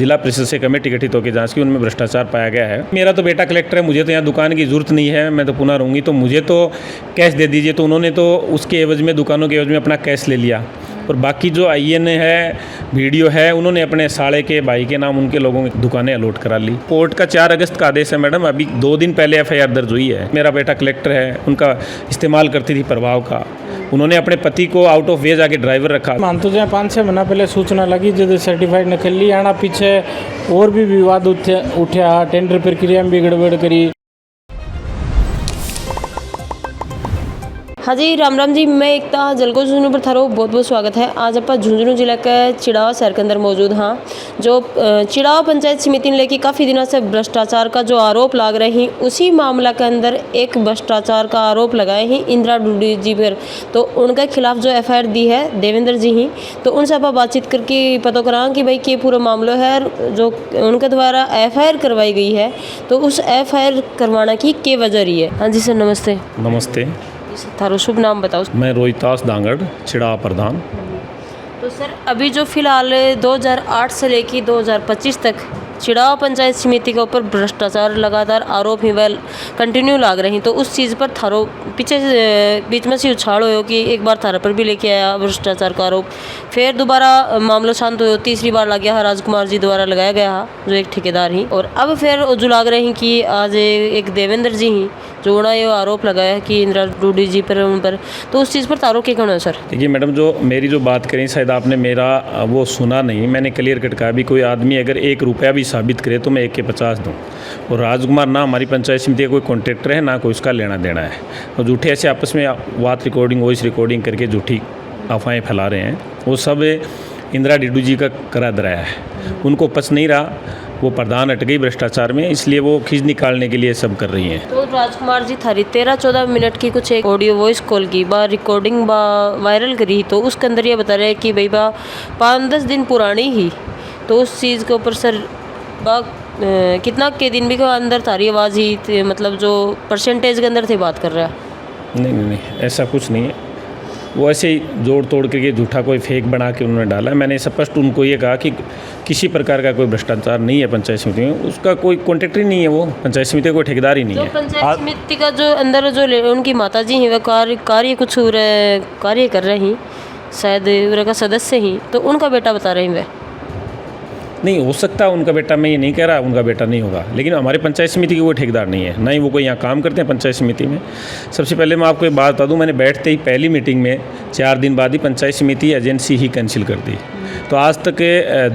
जिला परिषद से कमेटी गठित होकर जांच की, उनमें भ्रष्टाचार पाया गया है। मेरा तो बेटा कलेक्टर है, मुझे तो यहाँ दुकान की जरूरत नहीं है, मैं तो पुनः रहूँगी, तो मुझे तो कैश दे दीजिए। तो उन्होंने तो उसके एवज में, दुकानों के एवज में अपना कैश ले लिया। और बाकी जो IN है, वीडियो है, उन्होंने अपने साले के भाई के नाम उनके लोगों की दुकानें अलॉट करा ली। कोर्ट का 4 अगस्त का आदेश है मैडम, अभी 2 दिन पहले FIR दर्ज हुई है। मेरा बेटा कलेक्टर है, उनका इस्तेमाल करती थी प्रभाव का। उन्होंने अपने पति को आउट ऑफ वेज आके ड्राइवर रखा। मान तो जहाँ 5-6 महीना पहले सूचना लगी जो सर्टिफाइड नकली आना, पीछे और भी विवाद उठा, टेंडर प्रक्रिया में भी गड़बड़ करी। हाँ जी, राम जी। मैं एकता जलको झुंझुनू पर थारो बहुत बहुत स्वागत है। आज आप झुंझुनू जिले के चिड़ावा शहर के अंदर मौजूद हाँ, जो चिड़ावा पंचायत समिति ने लेके काफ़ी दिनों से भ्रष्टाचार का जो आरोप लग रहे हैं, उसी मामला के अंदर एक भ्रष्टाचार का आरोप लगाए हैं इंदिरा डूडी जी पर। तो उनके खिलाफ जो FIR दी है देवेंद्र जी ही, तो उनसे आप बातचीत करके पता करा कि भाई क्या पूरा मामला है जो उनके द्वारा FIR करवाई गई है, तो उस FIR करवाना की क्या वजह रही है। हाँ जी सर, नमस्ते। नमस्ते। थारो शुभ नाम बताओ। मैं रोहितास दांगड़, चिड़ावा प्रधान। तो सर, अभी जो फिलहाल 2008 से लेकर 2025 तक चिड़ावा पंचायत समिति के ऊपर भ्रष्टाचार लगातार आरोप ही वह कंटिन्यू लाग रही हैं, तो उस चीज़ पर थारो पीछे बीच में से उछाल हो कि एक बार थारा पर भी लेके आया भ्रष्टाचार का आरोप, फिर दोबारा मामला शांत हो, तीसरी बार लग गया राजकुमार जी द्वारा लगाया गया जो एक ठेकेदार ही, और अब फिर जो लाग रहे हैं कि आज एक देवेंद्र जी ही जो उन्होंने ये आरोप लगाया कि इंदिरा डूडी जी पर उन पर, तो उस चीज़ पर तारो क्या कहना है सर? देखिए मैडम, जो मेरी जो बात करें शायद आपने मेरा वो सुना नहीं। मैंने क्लियर कट कहा भी कोई आदमी अगर 1 रुपया भी साबित करे तो मैं 1 के 50 दूँ। और राजकुमार ना हमारी पंचायत समिति का कोई कॉन्ट्रैक्टर है, ना कोई उसका लेना देना है। और झूठे ऐसे आपस में बात रिकॉर्डिंग, वॉइस रिकॉर्डिंग करके झूठी अफवाहें फैला रहे हैं, वो सब इंदिरा डूडी जी का करा दराया है। उनको पच नहीं रहा, वो प्रधान हट गई भ्रष्टाचार में, इसलिए वो खींच निकालने के लिए सब कर रही हैं। तो राजकुमार जी थारी 13-14 मिनट की कुछ एक ऑडियो वॉइस कॉल की रिकॉर्डिंग वायरल करी, तो उसके अंदर ये बता रहे हैं कि भाई 5-10 दिन पुरानी ही, तो उस चीज़ के ऊपर सर कितना के दिन भी के अंदर थारी आवाज़ ही मतलब जो परसेंटेज के अंदर थे बात कर रहा है? नहीं, ऐसा कुछ नहीं है। वो ऐसे ही जोड़ तोड़ करके झूठा कोई फेक बना के उन्होंने डाला है। मैंने स्पष्ट उनको ये कहा कि किसी प्रकार का कोई भ्रष्टाचार नहीं है पंचायत समिति में, उसका कोई कॉन्ट्रैक्टर ही नहीं है, वो पंचायत समिति का कोई ठेकेदार ही नहीं है। पंचायत समिति का जो अंदर जो उनकी माता जी हैं, वह कार्य कुछ कार्य कर रहे हैं, शायद उनका सदस्य ही, तो उनका बेटा बता रहे हैं वह। नहीं हो सकता उनका बेटा, मैं ये नहीं कह रहा उनका बेटा नहीं होगा, लेकिन हमारे पंचायत समिति के कोई ठेकेदार नहीं है, ना ही वो कोई यहाँ काम करते हैं पंचायत समिति में। सबसे पहले मैं आपको एक बात बता दूँ, मैंने बैठते ही पहली मीटिंग में 4 दिन बाद ही पंचायत समिति एजेंसी ही कैंसिल कर दी। तो आज तक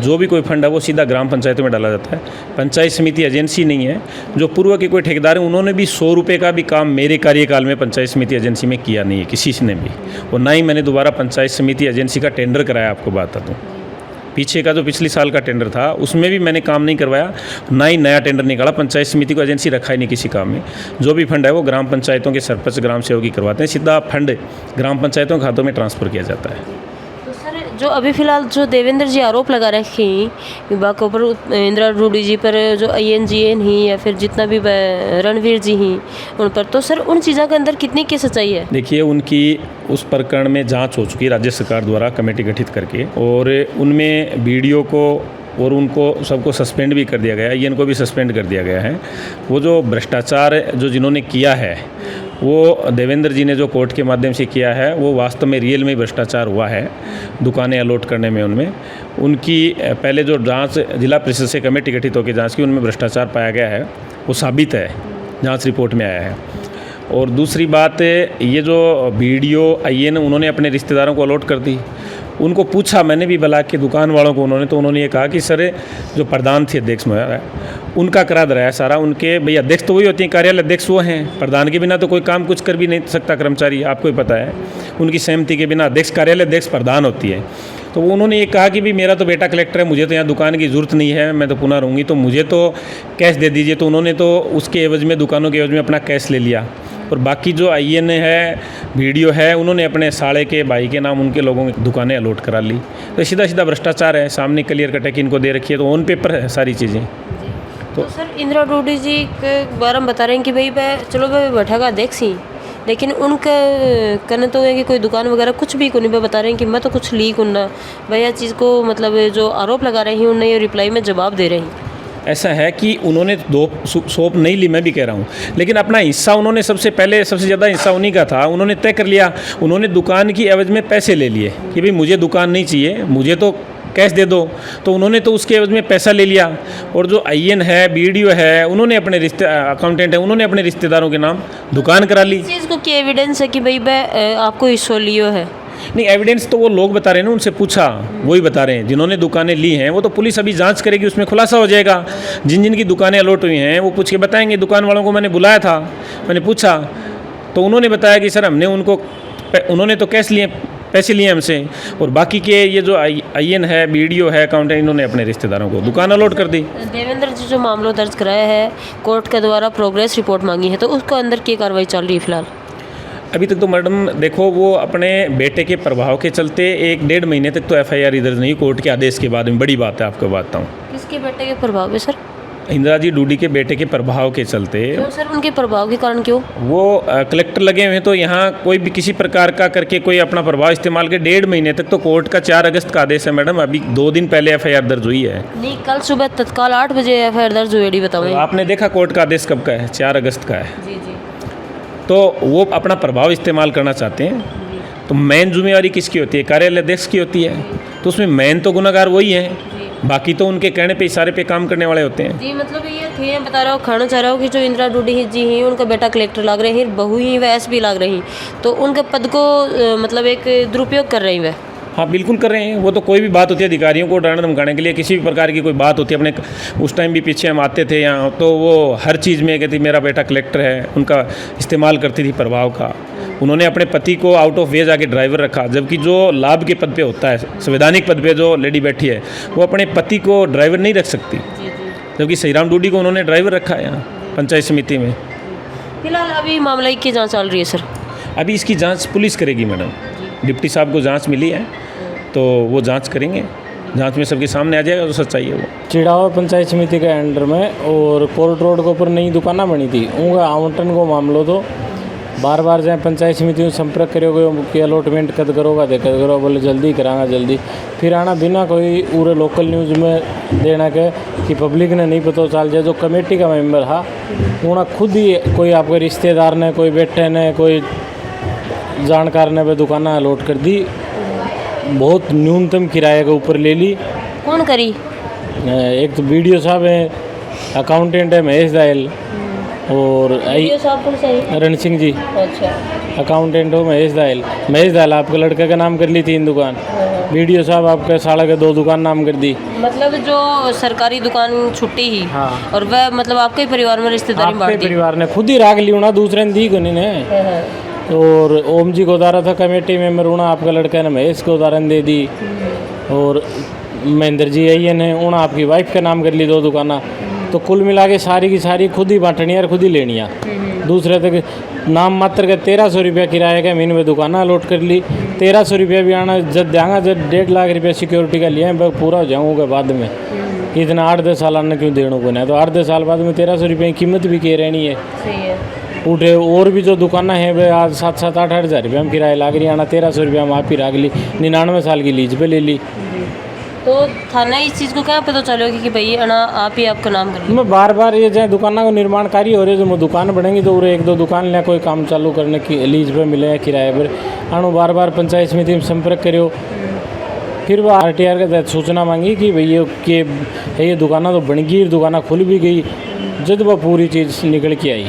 जो भी कोई फंड है वो सीधा ग्राम पंचायतों में डाला जाता है, पंचायत समिति एजेंसी नहीं है। जो पूर्व के कोई ठेकेदार हैं, उन्होंने भी 100 रुपये का भी काम मेरे कार्यकाल में पंचायत समिति एजेंसी में किया नहीं है किसी ने भी, और ना ही मैंने दोबारा पंचायत समिति एजेंसी का टेंडर कराया। आपको बात बता दूँ, पीछे का जो पिछले साल का टेंडर था उसमें भी मैंने काम नहीं करवाया, ना ही नया टेंडर निकाला। पंचायत समिति को एजेंसी रखा ही नहीं किसी काम में। जो भी फंड है वो ग्राम पंचायतों के सरपंच, ग्राम सेवक ही करवाते हैं, सीधा फंड ग्राम पंचायतों के खातों में ट्रांसफ़र किया जाता है। तो सर, जो अभी फिलहाल जो देवेंद्र जी आरोप लगा रखे हैं विभाग के ऊपर, इंदिरा डूडी जी पर, जो INGN ही या फिर जितना भी रणवीर जी ही उन पर, तो सर उन चीज़ों के अंदर कितनी की सच्चाई है? देखिए, उनकी उस प्रकरण में जांच हो चुकी है राज्य सरकार द्वारा कमेटी गठित करके, और उनमें वीडियो को और उनको सबको सस्पेंड भी कर दिया गया है, इनको भी सस्पेंड कर दिया गया है। वो जो भ्रष्टाचार जो जिन्होंने किया है, वो देवेंद्र जी ने जो कोर्ट के माध्यम से किया है, वो वास्तव में रियल में भ्रष्टाचार हुआ है दुकानें अलॉट करने में। उनमें उनकी पहले जो जांच जिला परिषद से कमेटी गठित होकर जांच की, उनमें भ्रष्टाचार पाया गया है, वो साबित है, जांच रिपोर्ट में आया है। और दूसरी बात, ये जो वीडियो IN उन्होंने अपने रिश्तेदारों को अलॉट कर दी। उनको पूछा मैंने भी बुला के दुकान वालों को, उन्होंने ये कहा कि सर जो प्रधान थे, अध्यक्ष में उनका करा दराया सारा। उनके भैया अध्यक्ष तो वही होती हैं, कार्यालय अध्यक्ष वो हैं, प्रधान के बिना तो कोई काम कुछ कर भी नहीं सकता कर्मचारी, आपको ही पता है। उनकी सहमति के बिना अध्यक्ष, कार्यालय अध्यक्ष प्रधान होती है। तो उन्होंने ये कहा कि भी मेरा तो बेटा कलेक्टर है, मुझे तो यहाँ दुकान की ज़रूरत नहीं है, मैं तो पुनः रहूँगी, तो मुझे तो कैश दे दीजिए। तो उन्होंने तो उसके एवज में, दुकानों के एवज में अपना कैश ले लिया। और बाकी जो IN है, वीडियो है, उन्होंने अपने साले के भाई के नाम उनके लोगों की दुकानें अलॉट करा ली। तो सीधा सीधा भ्रष्टाचार है, सामने क्लियर कट है कि इनको दे रखी है, तो ऑन पेपर है सारी चीज़ें। तो सर इंदिरा डूडी जी के बारे में बता रहे हैं कि भाई चलो भाई बैठा का अध्यक्ष ही, लेकिन उनका कहना तो है कि कोई दुकान वगैरह कुछ भी को नहीं बता रहे हैं कि मैं तो कुछ ली कुन्ना भैया चीज़ को मतलब जो आरोप लगा रही हैं उन्हें ये रिप्लाई में जवाब दे रही हैं। ऐसा है कि उन्होंने 2 शॉप नहीं ली, मैं भी कह रहा हूँ, लेकिन अपना हिस्सा उन्होंने सबसे ज़्यादा हिस्सा उन्हीं का था। उन्होंने तय कर लिया, उन्होंने दुकान की एवज में पैसे ले लिए कि भाई मुझे दुकान नहीं चाहिए, मुझे तो कैश दे दो, तो उन्होंने तो उसके एवज में पैसा ले लिया। और जो आईएन है, बीडीओ है, उन्होंने अपने अकाउंटेंट है, उन्होंने अपने रिश्तेदारों के नाम दुकान करा ली। इस चीज़ को क्या एविडेंस है कि भाई मैं आपको हिस्सा लियो है? नहीं, एविडेंस तो वो लोग बता रहे हैं ना, उनसे पूछा, वही बता रहे हैं जिन्होंने दुकानें ली हैं। वो तो पुलिस अभी जांच करेगी, उसमें खुलासा हो जाएगा। जिन जिन की दुकानें अलॉट हुई हैं वो पूछ के बताएंगे। दुकान वालों को मैंने बुलाया था, मैंने पूछा तो उन्होंने बताया कि सर हमने उन्होंने तो कैश लिए, पैसे लिए हमसे, और बाकी के ये जो आईएन है, बीडीओ है, अकाउंटेंट, इन्होंने अपने रिश्तेदारों को दुकान अलॉट कर दी। देवेंद्र जी जो मामला दर्ज कराया है, कोर्ट के द्वारा प्रोग्रेस रिपोर्ट मांगी है, तो उसके अंदर की कार्रवाई चल रही है फिलहाल? अभी तक तो मैडम देखो, वो अपने बेटे के प्रभाव के चलते 1-1.5 महीने तक तो एफआईआर दर्ज नहीं, कोर्ट के आदेश के बाद में। बड़ी बात है, आपको बताता हूँ। किसके बेटे के प्रभाव है सर? इंदिरा जी डूडी के बेटे के प्रभाव के चलते। क्यों सर, उनके प्रभाव के कारण क्यों? वो कलेक्टर लगे हुए हैं, तो यहाँ कोई भी किसी प्रकार का करके कोई अपना प्रभाव इस्तेमाल के 1.5 महीने तक तो कोर्ट का 4 अगस्त का आदेश है मैडम। अभी 2 दिन पहले एफआईआर दर्ज हुई है। नहीं, कल सुबह तत्काल 8 बजे एफआईआर दर्ज हुई, बताओ। तो आपने देखा कोर्ट का आदेश कब का है? 4 अगस्त का है। जी जी। तो वो अपना प्रभाव इस्तेमाल करना चाहते हैं, तो मेन जिम्मेवारी किसकी होती है? कार्यालय अध्यक्ष की होती है। तो उसमें मेन तो गुनाहगार वही है, बाकी तो उनके कहने पे इशारे पे काम करने वाले होते हैं। जी, मतलब ये थे, बता रहा हूँ, खाना चाह रहा हूँ कि जो इंदिरा डूडी जी हैं, उनका बेटा कलेक्टर लग रहे हैं, बहू ही वह एसपी लग रही, तो उनके पद को मतलब एक दुरुपयोग कर रही वह। हाँ बिल्कुल कर रहे हैं। वो तो कोई भी बात होती है अधिकारियों को डराने धमकाने के लिए, किसी भी प्रकार की कोई बात होती है, अपने उस टाइम भी पीछे हम आते थे यहाँ, तो वो हर चीज़ में कहती मेरा बेटा कलेक्टर है, उनका इस्तेमाल करती थी प्रभाव का। उन्होंने अपने पति को आउट ऑफ वे जाके ड्राइवर रखा, जबकि जो लाभ के पद पे होता है, संवैधानिक पद पे जो लेडी बैठी है, वो अपने पति को ड्राइवर नहीं रख सकती, जबकि श्रीराम डूडी को उन्होंने ड्राइवर रखा है यहाँ पंचायत समिति में। फिलहाल अभी मामला की जाँच चल रही है सर? अभी इसकी जाँच पुलिस करेगी मैडम। डिप्टी साहब को जाँच मिली है, तो वो जांच करेंगे, जांच में सबके सामने आ जाएगा जो सच्चाई है वो। चिड़ावा पंचायत समिति के अंडर में और कोर्ट रोड के ऊपर नई दुकाना बनी थी, उनका आवंटन को मामलो तो बार बार जाए पंचायत समिति में संपर्क करोगे कि अलॉटमेंट कद करोगा, कद करो, बोले जल्दी करांगा जल्दी, फिर आना बिना कोई पूरे लोकल न्यूज़ में देना के कि पब्लिक ने नहीं पता चल जाए। जो कमेटी का मेंबर था उन्होंने खुद ही, कोई आपके रिश्तेदार ने, कोई बेटे ने, कोई जानकार ने वे दुकाना अलॉट कर दी, बहुत न्यूनतम किराए के ऊपर ले ली। कौन करी? एक तो बीडीओ साहब हैं, अकाउंटेंट है महेश दायल, और साहब कौन सा है? रण सिंह जी। अच्छा। अकाउंटेंट हो महेश दायल आपके लड़के का नाम कर ली 3 दुकान। बीडीओ साहब आपके साला के 2 दुकान नाम कर दी। मतलब जो सरकारी दुकान छुट्टी ही। हाँ। और वह मतलब आपके ही परिवार में रिश्तेदारी बांट दी? परिवार ने खुद ही राग ली होना, दूसरे ने दी को नहीं ने। और ओम जी को उदारा था कमेटी मेंबर, उन्हें आपका लड़का ने महेश को उदाहरण दे दी। और महेंद्र जी आईएन है, उन्हें आपकी वाइफ का नाम कर ली 2 दुकाना। तो कुल मिला के सारी की सारी खुद ही बांटनी और खुद ही लेनिया। दूसरे तक नाम मात्र का 1300 रुपया किराए का मीन में दुकाना अलॉट कर ली। 1300 रुपया भी आना जब देंगा, जब 1.5 लाख रुपया सिक्योरिटी का लिया है, पूरा हो जाऊँगा बाद में। इतना 8-10 साल आना क्यों देने को नहीं, तो 8-10 साल बाद में 1300 रुपये की कीमत भी के रहनी है। सही है। उठे और भी जो दुकाना है वे आज 7-8 हज़ार रुपये हम किराए लाग रही, आना 1300 रुपया हम आप ही राग ली, 99 साल की लीज पे ले ली। तो थाना इस चीज़ को क्या पता चलेगा कि भाई अना आप ही आपका नाम कर? मैं बार बार ये जाए दुकाना को निर्माण कार्य हो रहे, जो दुकान बढ़ेंगी तो उरे 1-2 दुकान ले कोई काम चालू करने की लीज पे मिले किराए पर, आनो बार बार पंचायत समिति में संपर्क करो। फिर वह RTR के तहत सूचना मांगी कि भैया कि ये दुकाना तो बन गई, दुकाना खुल भी गई, जब वह पूरी चीज़ निकल के आई।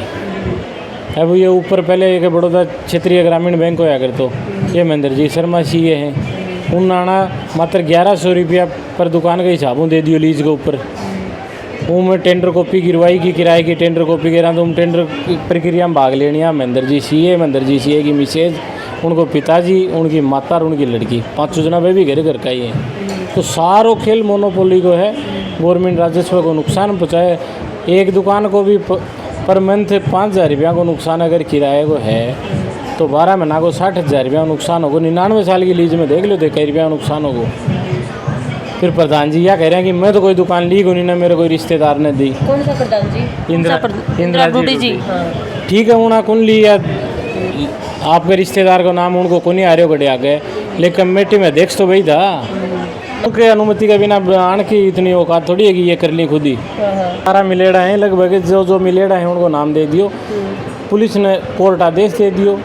अब ये ऊपर पहले एक बड़ौदा क्षेत्रीय ग्रामीण बैंक होया कर, तो ये महेंद्र जी शर्मा सी ये हैं, उन आना मात्र 1100 रुपया पर दुकान का हिसाबों दे दियो लीज के ऊपर। वो में टेंडर कॉपी गिरवाई की, किराए की टेंडर कॉपी गिरा, तो टेंडर प्रक्रिया में भाग लेनी है। महेंद्र जी सीए की मिसेज, उनको पिताजी, उनकी माता और उनकी लड़की, 5 जना वे भी घर का ही है। तो सारो खेल मोनोपोली को है, गवर्नमेंट राजस्व को नुकसान पहुँचाए। एक दुकान को भी पर मंथ 5000 रुपया को नुकसान अगर किराए को है, तो 12 महीना को 60,000 रुपया नुकसान होगा। 99 साल की लीज में देख लो तो कई रुपया नुकसान होगा। फिर प्रधान जी यह कह रहे हैं कि मैं तो कोई दुकान ली को नहीं ना, मेरे कोई रिश्तेदार ने दी। कौन सा प्रधान जी? इंदिरा डूडी जी। ठीक है, उन्हें कौन ली या आपके रिश्तेदार का नाम उनको को नहीं आ रहे हो गड़े आ गए, लेकिन कमेटी में अध्यक्ष तो वही था। उनके अनुमति के बिना आण की इतनी औकात थोड़ी है कि ये कर ली खुद ही। सारा मिलेड़ा है लगभग, जो मिलेड़ा है उनको नाम दे दियो, पुलिस ने कोर्ट आदेश दे दियो,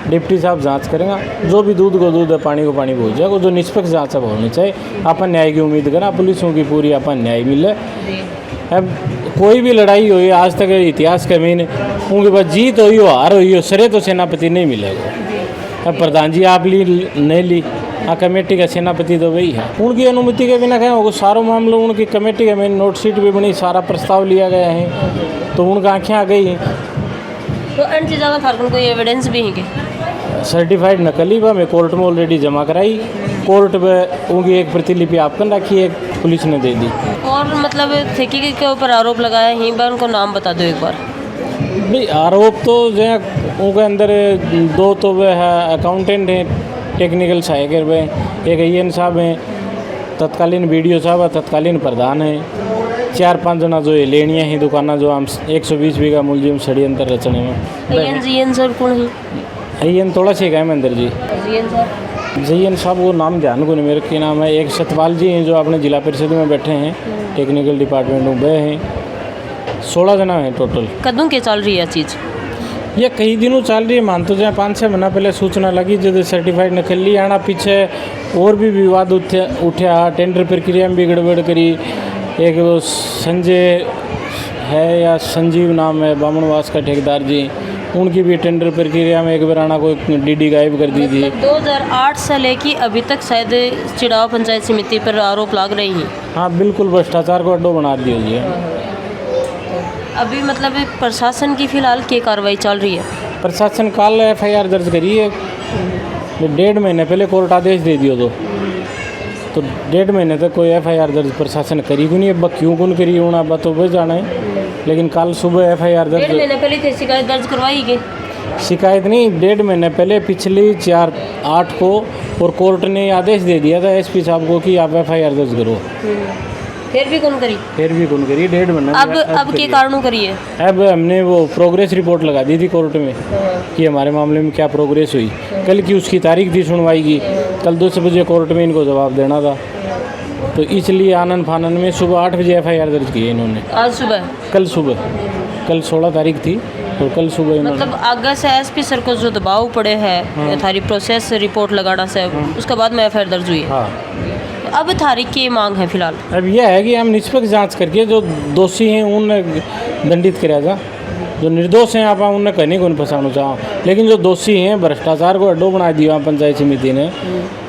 डिप्टी साहब जांच करेगा, जो भी दूध को दूध है पानी को पानी पहुँच जाएगा। जो निष्पक्ष जांच अब होनी चाहिए, अपन न्याय की उम्मीद करें, पुलिसों की पूरी अपन न्याय मिले। अब कोई भी लड़ाई हुई आज तक इतिहास के महीने उनके पास जीत हुई हो हार हुई हो, सरे तो सेनापति नहीं मिलेगा। अब प्रधान जी आप ली नहीं ली, कमेटी का सेनापति तो वही है। उनकी अनुमति के बिना कहें वो सारों मामलों उनकी कमेटी के मेन नोट शीट भी बनी, सारा प्रस्ताव लिया गया है, तो उनका आँखें आ गई। तो अन्य चीज़ों का कोई एविडेंस भी है कि सर्टिफाइड नकली में कोर्ट में ऑलरेडी जमा कराई, कोर्ट में उनकी एक प्रतिलिपि आपको रखी, एक पुलिस ने दे दी। और मतलब ठेके के ऊपर आरोप लगाया यहीं पर, उनको नाम बता दो एक बार। भाई आरोप तो जो है उनके अंदर दो तो वह है अकाउंटेंट हैं, टेक्निकल सहायक है, एक AN साहब हैं, तत्कालीन BDO साहब है, तत्कालीन प्रधान हैं, 4-5 जना जो ये लेनियाँ हैं दुकाना जो हम 120 बीघा मूल्य षड्यंत्र रचने में। जीएन सर कौन है? AN थोड़ा सी है महेंद्र जी। JN साहब वो नाम ध्यान को नहीं मेरे के नाम है। एक सतपाल जी हैं जो अपने जिला परिषद में बैठे हैं, टेक्निकल डिपार्टमेंट में वह हैं। 16 जना हैं टोटल। कदों के चल रही है चीज़? ये कई दिनों चल रही है, मान तो जाए 5-6 महीना पहले सूचना लगी जब सर्टिफाइड नकली आना, पीछे और भी विवाद उठा, टेंडर प्रक्रिया में भी गड़बड़ करी। एक वो संजय है या संजीव नाम है बामणवास का ठेकेदार जी, उनकी भी टेंडर प्रक्रिया में एक बार आना कोई DD गायब कर दी थी। 2008 से लेके अभी तक शायद चिड़ाव पंचायत समिति पर आरोप लग रही हैं। हाँ बिल्कुल, भ्रष्टाचार को अड्डो बना दिया जी। अभी मतलब प्रशासन की फ़िलहाल क्या कार्रवाई चल रही है? प्रशासन कल FIR दर्ज करी है, 1.5 महीने पहले कोर्ट आदेश दे दियो तो 1.5 महीने तक कोई FIR दर्ज प्रशासन करी को नहीं। अब क्यों कौन करी होना अब तो वह जाना है, लेकिन कल सुबह FIR दर्ज 1.5 महीने पहले थे शिकायत दर्ज करवाई गई। शिकायत नहीं, 1.5 महीने पहले पिछली 4/8 को, और कोर्ट ने आदेश दे दिया था SP साहब को कि आप FIR दर्ज करो। फिर भी कौन करी? 1.5 महीने। अब के कारणों करी है? अब हमने वो प्रोग्रेस रिपोर्ट लगा दी थी कोर्ट में कि हमारे मामले में क्या प्रोग्रेस हुई। कल की उसकी तारीख थी सुनवाई की, कल 10 बजे कोर्ट में इनको जवाब देना था, तो इसलिए आनन फानन में सुबह 8 बजे FIR दर्ज की है इन्होंने। आज सुबह? कल सुबह, कल 16 तारीख थी और कल सुबह इन्होंने। मतलब आगे से SP सर को जो दबाव पड़े है थारी प्रोसेस रिपोर्ट लगाना से, उसके बाद में FIR दर्ज हुई है। हाँ, अब थारी की मांग है फिलहाल? अब यह है कि हम निष्पक्ष जांच करके जो दोषी हैं उन्हें दंडित करेगा, जो निर्दोष हैं आप उन्हें कहीं को नहीं फंसाना चाहो, लेकिन जो दोषी हैं भ्रष्टाचार को अड्डो बना दिया पंचायत समिति ने,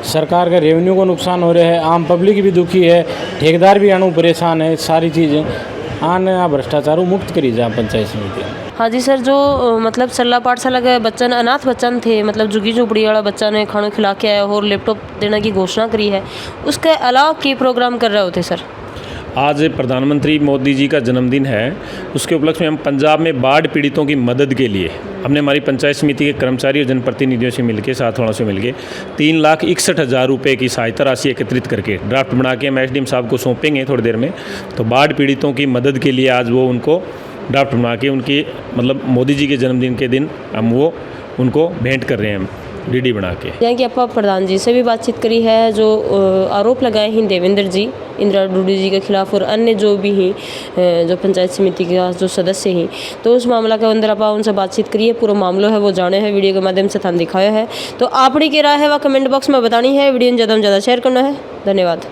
सरकार का रेवेन्यू को नुकसान हो रहा है, आम पब्लिक भी दुखी है, ठेकेदार भी आनू परेशान है, सारी चीज़ें आने भ्रष्टाचार मुक्त करी जाए पंचायत समिति। हाँ जी सर, जो मतलब सरला पाठशाला के बच्चन अनाथ बच्चन थे, मतलब झुग्गी झोपड़ी वाला बच्चा ने खाना खिला के आया और लैपटॉप देने की घोषणा करी है, उसके अलावा क्या प्रोग्राम कर रहे होते सर? आज प्रधानमंत्री मोदी जी का जन्मदिन है, उसके उपलक्ष्य में हम पंजाब में बाढ़ पीड़ितों की मदद के लिए हमने हमारी पंचायत समिति के कर्मचारी और जनप्रतिनिधियों से मिलकर, साथ वालों से मिलकर 3,61,000 रुपये की सहायता राशि एकत्रित करके ड्राफ्ट बना के हम SDM साहब को सौंपेंगे थोड़ी देर में। तो बाढ़ पीड़ितों की मदद के लिए आज वो उनको ड्राफ्ट बना के उनकी मतलब मोदी जी के जन्मदिन के दिन हम वो उनको भेंट कर रहे हैं DD बना के। यहाँ की आपा प्रधान जी से भी बातचीत करी है, जो आरोप लगाए हैं देवेंद्र जी, इंदिरा डूडी जी के खिलाफ और अन्य जो भी हैं जो पंचायत समिति के जो सदस्य हैं, तो उस मामला के अंदर आप उनसे बातचीत करिए, पूरा मामला है वो जाने हैं, वीडियो के माध्यम से थान दिखाया है। तो आपने क्या राय है वह कमेंट बॉक्स में बतानी है, वीडियो ज़्यादा से ज़्यादा शेयर करना है। धन्यवाद।